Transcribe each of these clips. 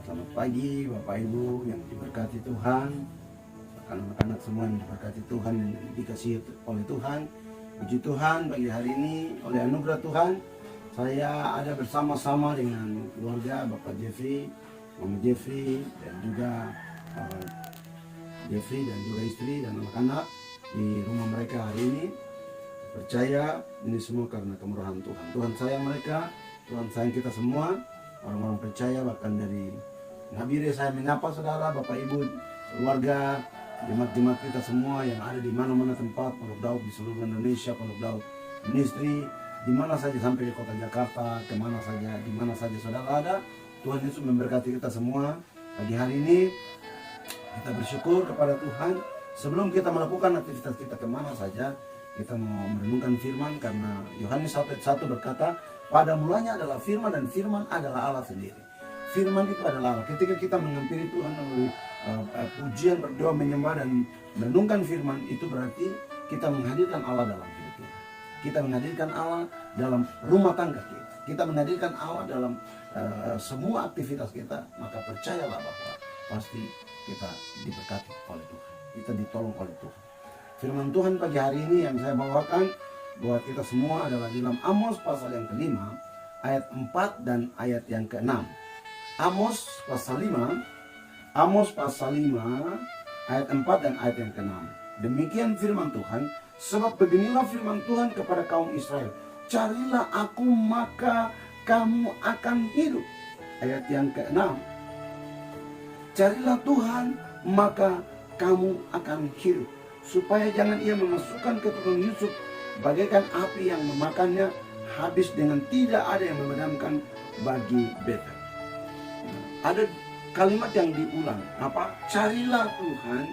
Selamat pagi Bapak Ibu yang diberkati Tuhan, anak-anak semua yang diberkati Tuhan dan dikasihi oleh Tuhan. Puji Tuhan, bagi hari ini oleh anugerah Tuhan saya ada bersama-sama dengan keluarga Bapak Jeffrey, Mama Jeffrey, dan juga Jeffrey dan juga istri dan anak-anak di rumah mereka hari ini. Percaya ini semua karena kemurahan Tuhan. Tuhan sayang mereka, Tuhan sayang kita semua. Orang-orang percaya, bahkan dari Nabire saya menyapa saudara, Bapak Ibu, keluarga, jemaat-jemaat kita semua yang ada di mana-mana tempat, Pondok Daud di seluruh Indonesia, Pondok Daud Ministry, di mana saja sampai di kota Jakarta, kemana saja, di mana saja saudara ada. Tuhan Yesus memberkati kita semua. Pagi hari ini kita bersyukur kepada Tuhan. Sebelum kita melakukan aktivitas kita kemana saja, kita mau merenungkan firman, karena Yohanes 1:1 berkata, pada mulanya adalah firman dan firman adalah Allah sendiri. Firman itu adalah Allah. Ketika kita menghampiri Tuhan melalui pujian, berdoa, menyembah dan merenungkan firman, itu berarti kita menghadirkan Allah dalam hidup kita. Kita menghadirkan Allah dalam rumah tangga kita. Kita menghadirkan Allah dalam semua aktivitas kita. Maka percayalah bahwa pasti kita diberkati oleh Tuhan. Kita ditolong oleh Tuhan. Firman Tuhan pagi hari ini yang saya bawakan buat kita semua adalah di dalam Amos pasal yang ke-5 ayat 4 dan ayat yang ke-6. Amos pasal 5 ayat 4 dan ayat yang ke-6. Demikian firman Tuhan, sebab beginilah firman Tuhan kepada kaum Israel, carilah aku maka kamu akan hidup. Ayat yang ke-6, carilah Tuhan maka kamu akan hidup, supaya jangan ia memasukkan keturunan Yusuf bagaikan api yang memakannya habis dengan tidak ada yang memadamkan bagi Betel. Ada kalimat yang diulang, apa? Carilah Tuhan,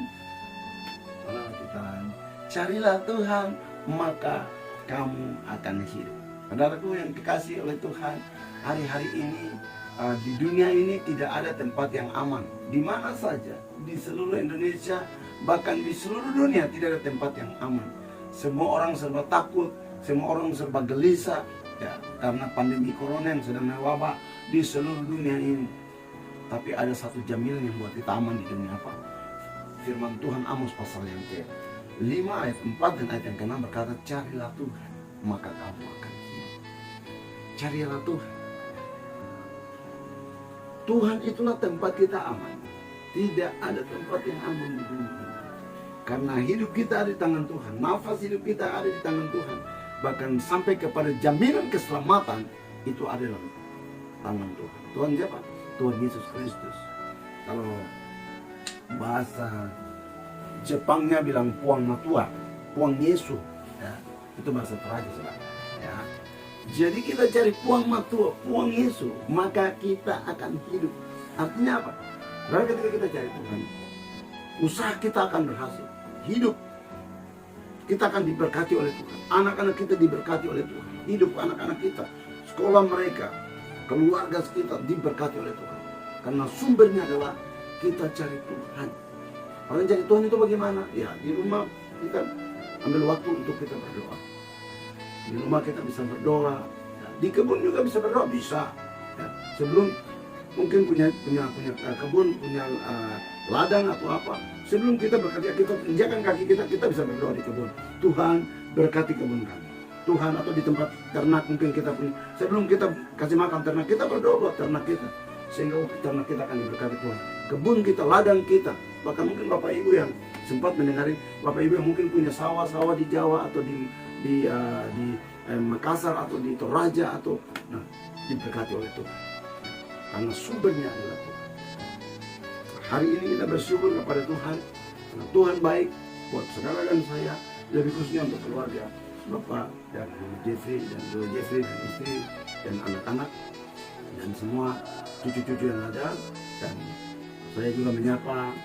carilah Tuhan maka kamu akan hidup. Saudaraku yang dikasihi oleh Tuhan, hari-hari ini di dunia ini tidak ada tempat yang aman. Di mana saja, di seluruh Indonesia, bahkan di seluruh dunia tidak ada tempat yang aman. Semua orang serba takut, semua orang serba gelisah, ya, karena pandemi corona yang sedang mewabah di seluruh dunia ini. Tapi ada satu jaminan yang buat kita aman di dunia, apa? Firman Tuhan Amos pasal yang ke-5 ayat 4 dan ayat yang ke-6 berkata, carilah Tuhan maka kamu akan hidup. Carilah Tuhan. Tuhan itulah tempat kita aman. Tidak ada tempat yang aman di dunia ini. Karena hidup kita ada di tangan Tuhan, nafas hidup kita ada di tangan Tuhan. Bahkan sampai kepada jaminan keselamatan itu ada dalam tangan Tuhan. Tuhan siapa? Tuhan Yesus Kristus. Kalau bahasa Jepangnya bilang Puang Matua, Puang Yesus, ya, itu bahasa Toraja, saudara. Ya. Jadi kita cari Puang Matua, Puang Yesus, maka kita akan hidup. Artinya apa? Karena ketika kita cari Tuhan, usaha kita akan berhasil. Hidup kita akan diberkati oleh Tuhan. Anak-anak kita diberkati oleh Tuhan. Hidup anak-anak kita, sekolah mereka, keluarga kita diberkati oleh Tuhan. Karena sumbernya adalah kita cari Tuhan. Orang cari Tuhan itu bagaimana? Ya, di rumah kita ambil waktu untuk kita berdoa. Di rumah kita bisa berdoa. Ya, di kebun juga bisa berdoa, bisa. Ya, sebelum mungkin punya kebun, punya ladang atau apa. Sebelum kita bekerja, kita injakan kaki kita bisa berdoa di kebun. Tuhan berkati kebun kami. Tuhan, atau di tempat ternak mungkin kita punya. Sebelum kita kasih makan ternak, kita berdoa buat ternak kita. Sehingga ternak kita akan diberkati Tuhan. Kebun kita, ladang kita. Bahkan mungkin Bapak Ibu yang sempat mendengarin, Bapak Ibu yang mungkin punya sawah-sawah di Jawa atau di Makassar atau di Toraja atau diberkati oleh Tuhan. Karena sumbernya adalah Tuhan. Hari ini kita bersyukur kepada Tuhan. Karena Tuhan baik buat saudara dan saya, lebih khususnya untuk keluarga Bapak dan Jeffrey dan istri dan anak-anak dan semua cucu-cucu yang ada. Dan saya juga menyapa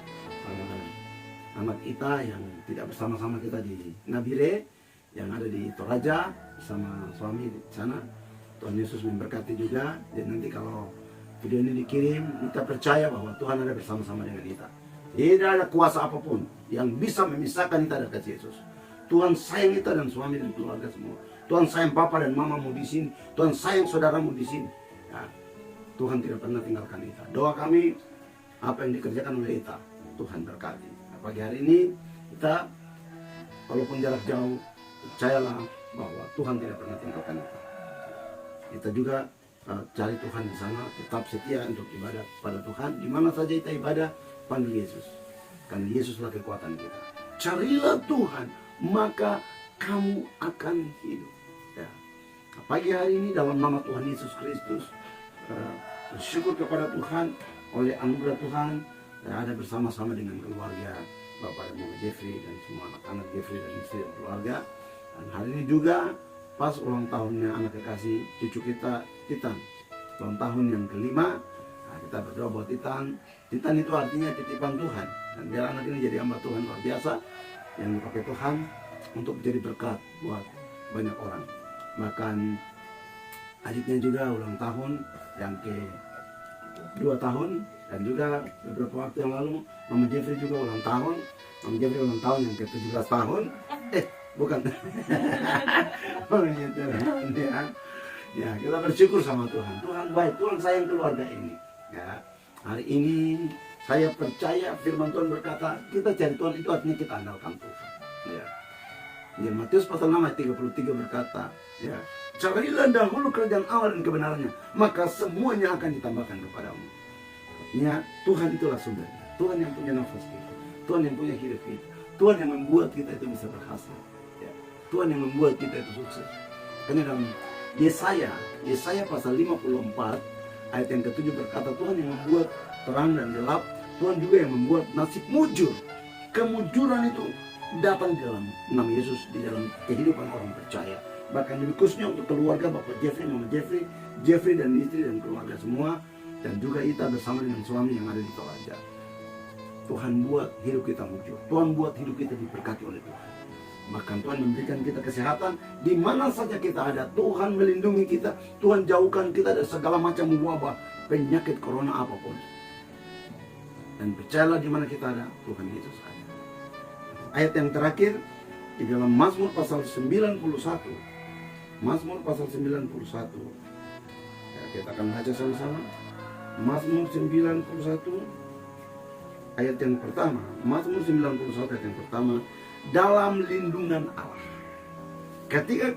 anak kita yang tidak bersama-sama kita di Nabire, yang ada di Toraja bersama suami di sana. Tuhan Yesus memberkati juga. Dan nanti kalau video ini dikirim, kita percaya bahwa Tuhan ada bersama-sama dengan kita. Tidak ada kuasa apapun yang bisa memisahkan kita dari kasih Yesus. Tuhan sayang kita dan suami dan keluarga semua. Tuhan sayang papa dan mamamu di sini. Tuhan sayang saudaramu di sini. Ya. Tuhan tidak pernah tinggalkan kita. Doa kami, apa yang dikerjakan oleh kita, Tuhan berkati. Nah, pagi hari ini kita, walaupun jarak jauh, percayalah bahwa Tuhan tidak pernah tinggalkan kita. Kita juga cari Tuhan di sana, tetap setia untuk ibadah pada Tuhan. Di mana saja kita ibadah, panggil Yesus. Karena Yesuslah kekuatan kita. Carilah Tuhan, maka kamu akan hidup. Ya. Nah, pagi hari ini dalam nama Tuhan Yesus Kristus, bersyukur kepada Tuhan oleh anugerah Tuhan, ada bersama-sama dengan keluarga Bapak dan Mama Jeffrey dan semua anak-anak Jeffrey dan istri dan keluarga. Dan hari ini juga pas ulang tahunnya anak kekasih cucu kita, Titan, ulang tahun yang kelima. Nah, kita berdoa buat Titan. Titan itu artinya titipan Tuhan, dan biar anak ini jadi hamba Tuhan luar biasa yang dipakai Tuhan untuk jadi berkat buat banyak orang. Bahkan adiknya juga ulang tahun yang ke-2 tahun, dan juga beberapa waktu yang lalu Mama Jeffrey juga ulang tahun. Mama Jeffrey ulang tahun yang ke-17 tahun. Bukan. Ya, kita bersyukur sama Tuhan. Tuhan baik, Tuhan sayang keluarga ini. Ya, hari ini saya percaya firman Tuhan berkata, kita cari Tuhan itu artinya kita andalkan Tuhan. Ya. Ya, Matius pasal 6 ayat 33 berkata, ya, carilah dahulu kerajaan Allah dan kebenarannya, maka semuanya akan ditambahkan kepadamu. Ya, Tuhan itulah sumbernya. Tuhan yang punya nafas kita, Tuhan yang punya hidup kita, Tuhan yang membuat kita itu bisa berhasil. Ya, Tuhan yang membuat kita itu sukses. Karena dalam Yesaya pasal 54 ayat yang ke-7 berkata, Tuhan yang membuat terang dan gelap, Tuhan juga yang membuat nasib mujur. Kemujuran itu datang di dalam nama Yesus, di dalam kehidupan orang percaya. Bahkan lebih khususnya untuk keluarga Bapak Jeffrey, Mama Jeffrey, Jeffrey dan istri dan keluarga semua, dan juga kita bersama dengan suami yang ada di Toraja. Tuhan buat hidup kita mujur. Tuhan buat hidup kita diberkati oleh Tuhan. Bahkan Tuhan memberikan kita kesehatan di mana saja kita ada. Tuhan melindungi kita. Tuhan jauhkan kita dari segala macam wabah, penyakit corona apapun. Dan percayalah di mana kita ada, Tuhan Yesus ada. Ayat yang terakhir di dalam Mazmur pasal 91. Mazmur pasal 91. Ya, kita akan baca sama-sama. Mazmur 91 ayat yang pertama. Mazmur 91 ayat yang pertama. Dalam lindungan Allah. Ketika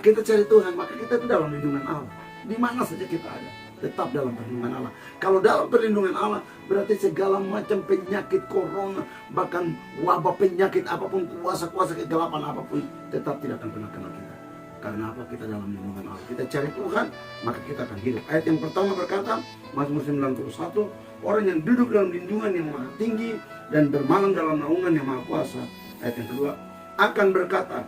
kita cari Tuhan, maka kita itu dalam lindungan Allah. Di mana saja kita ada, tetap dalam perlindungan Allah. Kalau dalam perlindungan Allah, berarti segala macam penyakit corona, bahkan wabah penyakit apapun, kuasa-kuasa kegelapan apapun, tetap tidak akan pernah kena kita. Karena apa? Kita dalam lindungan Allah. Kita cari Tuhan, maka kita akan hidup. Ayat yang pertama berkata, Mazmur 91, orang yang duduk dalam lindungan yang maha tinggi dan bermalam dalam naungan yang maha kuasa. Ayat yang kedua, akan berkata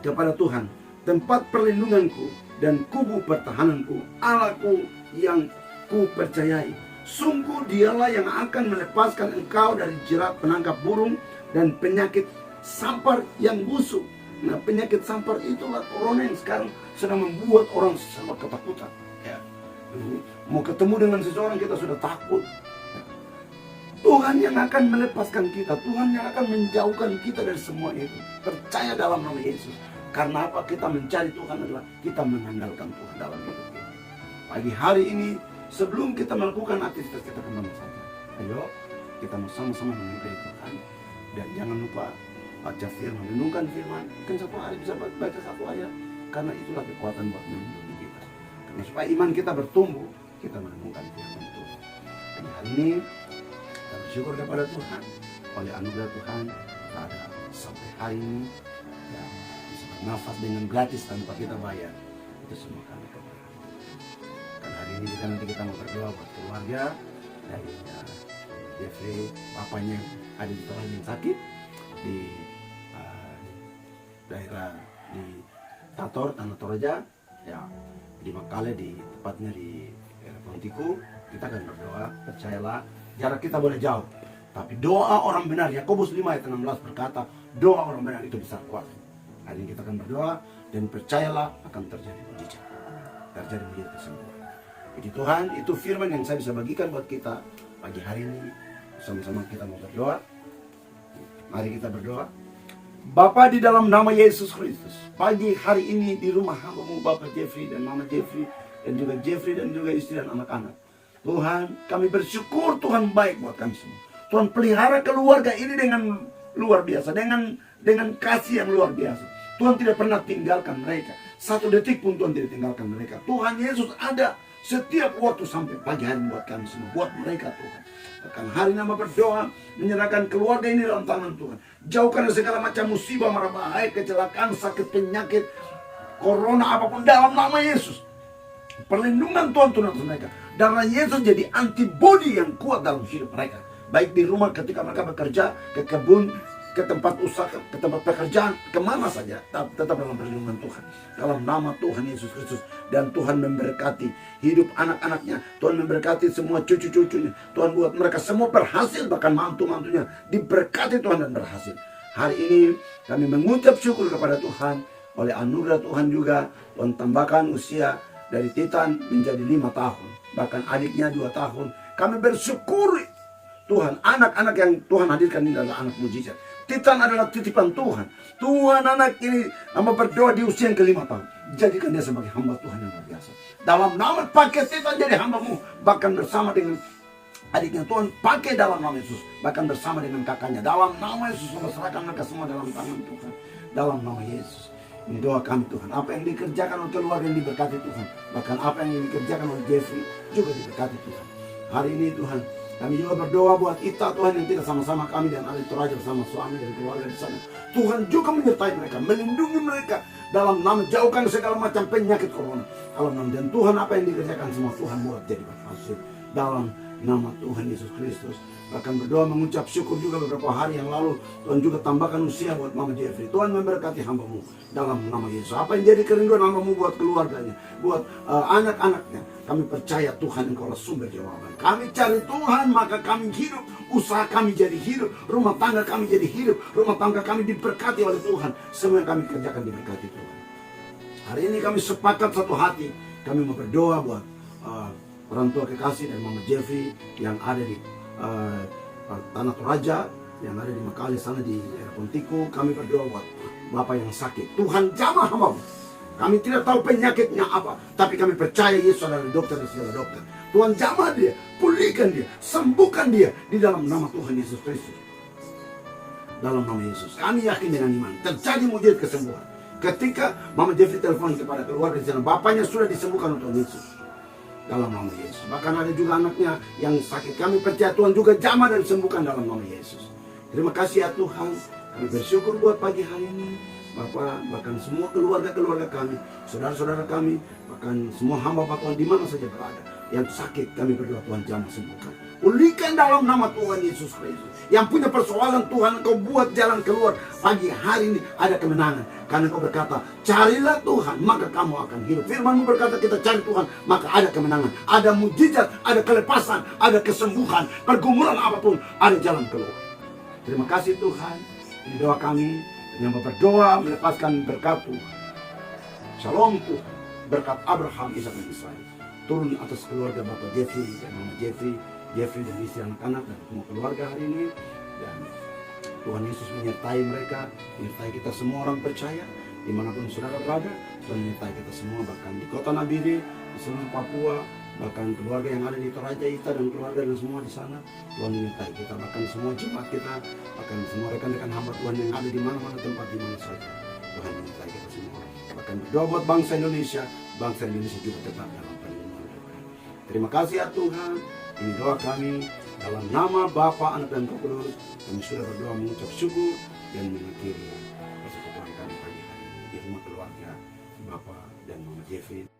kepada Tuhan, tempat perlindunganku dan kubu pertahananku, Allahku yang ku percayai. Sungguh dialah yang akan melepaskan engkau dari jerat penangkap burung dan penyakit sampar yang busuk. Nah, penyakit sampar itulah corona yang sekarang sedang membuat orang sama ketakutan. Ya. Mau ketemu dengan seseorang kita sudah takut. Tuhan yang akan melepaskan kita, Tuhan yang akan menjauhkan kita dari semua itu. Percaya dalam nama Yesus. Karena apa? Kita mencari Tuhan adalah kita mengandalkan Tuhan dalam hidup kita. Pagi hari ini, sebelum kita melakukan aktivitas kita kemana saja, ayo kita sama-sama mengikuti Tuhan. Dan jangan lupa baca firman, renungkan firman. Kan satu hari bisa baca satu ayat. Karena itulah kekuatan buat melindungi kita. Karena supaya iman kita bertumbuh, kita merenungkan firman Tuhan. Dan hari ini kita bersyukur kepada Tuhan. Oleh anugerah Tuhan, kita ada sampai hari ini ya, bisa bernafas dengan gratis tanpa kita bayar. Itu semua kami keberkahan. Karena hari ini juga nanti kita mau berdoa buat keluarga dari Jeffrey, papanya ada di Toraja yang sakit di daerah di Tator, Tanah Toraja, ya di Makale, di tepatnya di Pontiku. Kita akan berdoa, percayalah, jarak kita boleh jauh, tapi doa orang benar, Yakobus 5 ayat 16 berkata, doa orang benar itu besar kuasa. Hari ini kita akan berdoa dan percayalah akan terjadi mujizat, terjadi mujizat kesembuhan. Jadi Tuhan, itu firman yang saya bisa bagikan buat kita pagi hari ini. Sama-sama kita mau berdoa. Mari kita berdoa. Bapa, di dalam nama Yesus Kristus, pagi hari ini di rumah hamba-Mu Bapak Jeffrey dan Mama Jeffrey, dan juga Jeffrey dan juga istri dan anak-anak. Tuhan, kami bersyukur Tuhan baik buat kami semua. Tuhan pelihara keluarga ini dengan luar biasa, dengan kasih yang luar biasa. Tuhan tidak pernah tinggalkan mereka. Satu detik pun Tuhan tidak tinggalkan mereka. Tuhan Yesus ada setiap waktu sampai pagi hari buat kami semua, buat mereka Tuhan. Bahkan hari nama berdoa, menyerahkan keluarga ini dalam tangan Tuhan. Jauhkan segala macam musibah, mara bahaya, kecelakaan, sakit, penyakit, corona, apapun dalam nama Yesus. Perlindungan Tuhan turun atas mereka. Darah Yesus jadi antibodi yang kuat dalam hidup mereka. Baik di rumah ketika mereka bekerja, ke kebun, ke tempat usaha, ke tempat pekerjaan, kemana saja, tetap dalam perlindungan Tuhan. Dalam nama Tuhan Yesus Kristus. Dan Tuhan memberkati hidup anak-anaknya. Tuhan memberkati semua cucu-cucunya. Tuhan buat mereka semua berhasil, bahkan mantu-mantunya diberkati Tuhan dan berhasil. Hari ini kami mengucap syukur kepada Tuhan. Oleh anugerah Tuhan juga, Tuhan tambahkan usia dari Titan menjadi 5 tahun. Bahkan adiknya 2 tahun. Kami bersyukur Tuhan, anak-anak yang Tuhan hadirkan ini adalah anak mujizat. Titan adalah titipan Tuhan. Tuhan, anak ini hamba berdoa di usia yang ke-5 tahun. Jadikan dia sebagai hamba Tuhan yang luar biasa. Dalam nama pakai Titan jadi hambamu. Bahkan bersama dengan adiknya Tuhan pakai dalam nama Yesus. Bahkan bersama dengan kakaknya. Dalam nama Yesus serahkan mereka semua dalam tangan Tuhan. Dalam nama Yesus. Ini doa kami Tuhan. Apa yang dikerjakan oleh keluarga yang diberkati Tuhan. Bahkan apa yang dikerjakan oleh Jeffrey juga diberkati Tuhan. Hari ini Tuhan, kami juga berdoa buat Ita Tuhan yang tidak sama-sama kami dan Ali Toraja bersama suami dan keluarga di sana. Tuhan juga menyertai mereka, melindungi mereka dalam nama, jauhkan segala macam penyakit corona. Dalam nama, dan Tuhan apa yang dikerjakan semua Tuhan buat jadi berhasil dalam nama Tuhan Yesus Kristus. Bahkan berdoa mengucap syukur juga beberapa hari yang lalu Tuhan juga tambahkan usia buat Mama Jeffrey. Tuhan memberkati hambamu dalam nama Yesus. Apa yang jadi kerinduan hambamu buat keluarganya, buat anak-anaknya, kami percaya Tuhan Engkau adalah sumber jawaban. Kami cari Tuhan maka kami hidup, usaha kami jadi hidup, rumah tangga kami jadi hidup, rumah tangga kami diberkati oleh Tuhan. Semua yang kami kerjakan diberkati Tuhan. Hari ini kami sepakat satu hati, kami mau berdoa buat orang tua kekasih dan Mama Jeffrey yang ada di Tanah Toraja, yang ada di Makale sana di Pontiku. Kami berdoa buat Bapak yang sakit. Tuhan jamah hambamu. Kami tidak tahu penyakitnya apa, tapi kami percaya Yesus adalah dokter dan segala dokter. Tuhan jamah dia, pulihkan dia, sembuhkan dia di dalam nama Tuhan Yesus Kristus. Dalam nama Yesus, kami yakin dengan iman terjadi mujizat kesembuhan. Ketika Mama Jeffrey telepon kepada keluarga di sana, bapaknya sudah disembuhkan oleh Yesus. Dalam nama Yesus. Bahkan ada juga anaknya yang sakit. Kami percaya Tuhan juga jamah dan sembuhkan dalam nama Yesus. Terima kasih ya Tuhan. Kami bersyukur buat pagi hari ini. Bapak, bahkan semua keluarga-keluarga kami, saudara-saudara kami, bahkan semua hamba Tuhan di mana saja berada. Yang sakit kami berdoa Tuhan jamah sembuhkan. Pulihkan dalam nama Tuhan Yesus Kristus. Yang punya persoalan Tuhan Engkau buat jalan keluar. Pagi hari ini ada kemenangan. Karena Engkau berkata, carilah Tuhan maka kamu akan hidup. Firman-Mu berkata kita cari Tuhan maka ada kemenangan. Ada mujizat, ada kelepasan, ada kesembuhan. Pergumulan apapun ada jalan keluar. Terima kasih Tuhan. Ini doa kami. Yang berdoa melepaskan berkat Tuhan. Shalom Tuhan. Berkat Abraham, Ishak dan Israel turun atas keluarga Bapak Jeffrey dan Mama Jeffrey dan istri anak-anak dan semua keluarga hari ini. Dan Tuhan Yesus menyertai mereka, menyertai kita semua orang percaya dimanapun saudara berada. Tuhan menyertai kita semua, bahkan di kota Nabire, di seluruh Papua, bahkan keluarga yang ada di Toraja, Ita dan keluarga dan semua di sana. Tuhan menyertai kita, bahkan semua jemaat kita, bahkan semua rekan-rekan hamba Tuhan yang ada di mana-mana tempat, di mana saja. Tuhan menyertai kita semua. Bahkan berdoa buat bangsa Indonesia juga tetap dalam perlindungan Tuhan. Terima kasih ya Tuhan. Ini doa kami dalam nama Bapa, Anak dan Roh Kudus. Kami sudah berdoa mengucap syukur dan mengakhiri persekutuan kami pagi hari ini di rumah keluarga Bapak dan Mama Jeffrey.